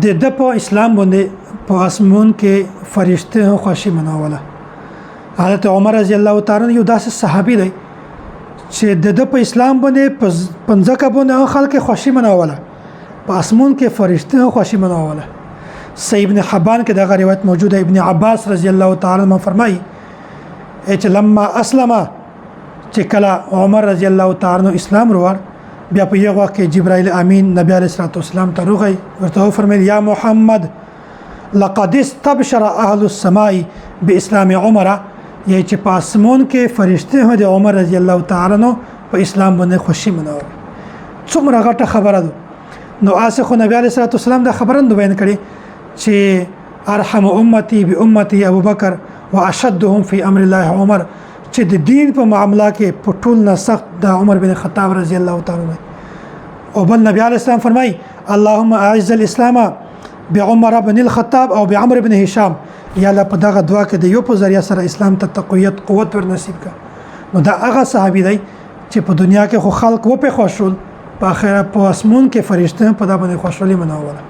د په اسلام باندې په اسمون کې فرشته خوشي مناوله. حضرت عمر رضی الله تعالی یو داسې صحابي دی چې د په اسلام باندې پنځه باندې خلک خوشي مناوله، په اسمون کې فرشته خوشي مناوله. صحیح ابن حبان کې دغه روایت موجوده. ابن عباس رضی الله تعالی عنہ فرمایي چې لما اسلم چې کله عمر رضی الله تعالی عنہ اسلام وروړ، بیا په یو وخت کې جبرائیل امین نبی علیه الصلاه والسلام ته راغی، ورته فرمایي یا محمد لقد استبشر اهل السماء باسلام عمر، یعنی چې په اسمون کې فرشته د عمر رضی الله تعالی عنہ په اسلام باندې خوشي مناوي. څومره غټه خبره ده. نو اسخه نبی علیه الصلاه والسلام دا خبرند بیان کړي چې ارحم امتي بامتي ابو بکر واشدهم في امر الله عمر، چې د دین په معاملې کې په ټول نه سخت د عمر بن خطاب رضی الله تعالی عنہ. او بل نبی علیه السلام فرمای اللهم اعز الاسلام بعمر بن الخطاب او بعمر بن هشام، یا الله په دغه دعا کې د یو په ذریعہ سره اسلام ته تقویت قوت ور نصیب کا. نو دا هغه صحابي دی چې په دنیا کې خو خلق و په خوشول، په آخرت په اسمون کې فرشته په دا باندې خوشالي مناوله.